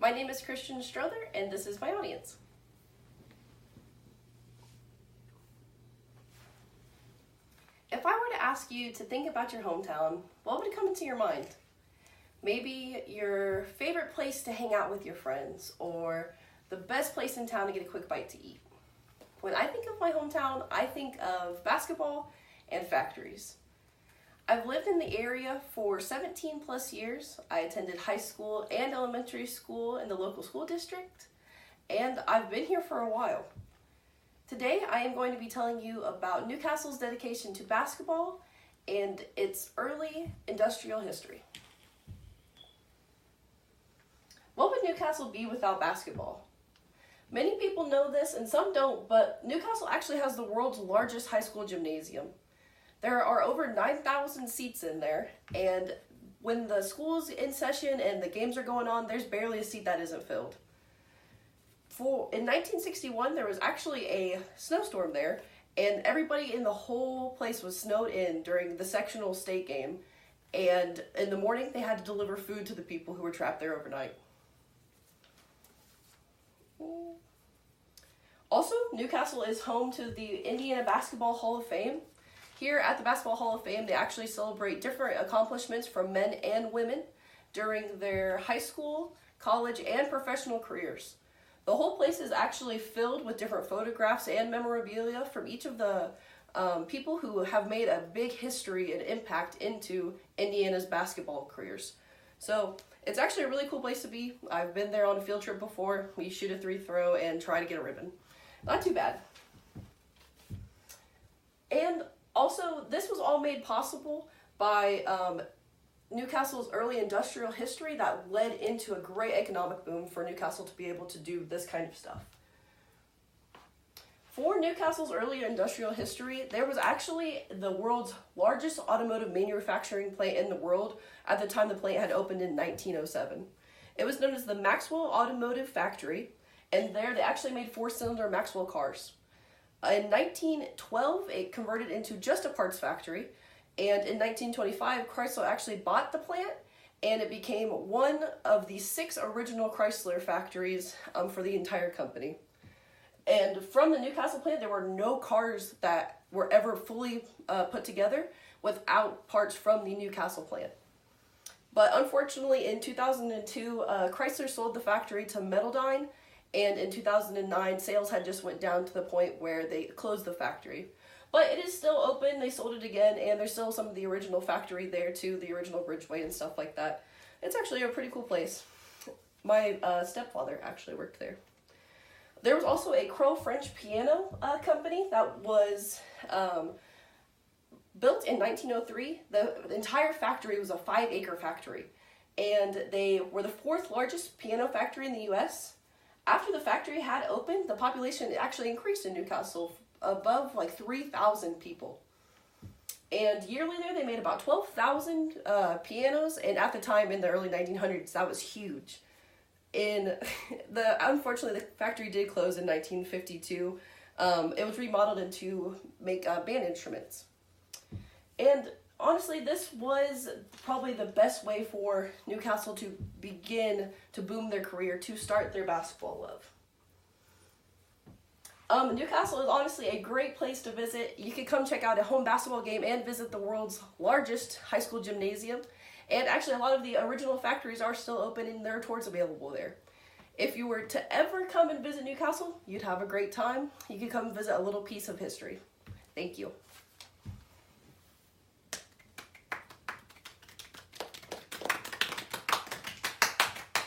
My name is Strother, and this is my audience. If I were to ask you to think about your hometown, what would come into your mind? Maybe your favorite place to hang out with your friends, or the best place in town to get a quick bite to eat. When I think of my hometown, I think of basketball and factories. I've lived in the area for 17 plus years. I attended high school and elementary school in the local school district, and I've been here for a while. Today, I am going to be telling you about Newcastle's dedication to basketball and its early industrial history. What would Newcastle be without basketball? Many people know this and some don't, but Newcastle actually has the world's largest high school gymnasium. There are over 9,000 seats in there, and when the school's in session and the games are going on, there's barely a seat that isn't filled. In 1961, there was actually a snowstorm there, and everybody in the whole place was snowed in during the sectional state game, and in the morning, they had to deliver food to the people who were trapped there overnight. Also, Newcastle is home to the Indiana Basketball Hall of Fame. Here at the Basketball Hall of Fame, they actually celebrate different accomplishments from men and women during their high school, college, and professional careers. The whole place is actually filled with different photographs and memorabilia from each of the people who have made a big history and impact into Indiana's basketball careers. So it's actually a really cool place to be. I've been there on a field trip before. We shoot a 3-throw and try to get a ribbon. Not too bad. And also, this was all made possible by Newcastle's early industrial history that led into a great economic boom for Newcastle to be able to do this kind of stuff. For Newcastle's early industrial history, there was actually the world's largest automotive manufacturing plant in the world at the time the plant had opened in 1907. It was known as the Maxwell Automotive Factory, and there they actually made 4-cylinder Maxwell cars. In 1912, it converted into just a parts factory, and in 1925, Chrysler actually bought the plant, and it became one of the 6 original Chrysler factories for the entire company. And from the Newcastle plant, there were no cars that were ever fully put together without parts from the Newcastle plant. But unfortunately, in 2002, Chrysler sold the factory to Metaldyne, and in 2009, sales had just went down to the point where they closed the factory. But it is still open, they sold it again, and there's still some of the original factory there too, the original Bridgeway and stuff like that. It's actually a pretty cool place. My stepfather actually worked there. There was also a Crow French piano company that was built in 1903. The entire factory was a 5-acre factory, and they were the 4th largest piano factory in the U.S. After the factory had opened, the population actually increased in Newcastle above like 3,000 people. And yearly there, they made about 12,000 pianos, and at the time in the early 1900s, that was huge. Unfortunately, the factory did close in 1952. It was remodeled to make band instruments. And honestly, this was probably the best way for Newcastle to begin to boom their career, to start their basketball love. Newcastle is honestly a great place to visit. You could come check out a home basketball game and visit the world's largest high school gymnasium. And actually, a lot of the original factories are still open and there are tours available there. If you were to ever come and visit Newcastle, you'd have a great time. You could come visit a little piece of history. Thank you.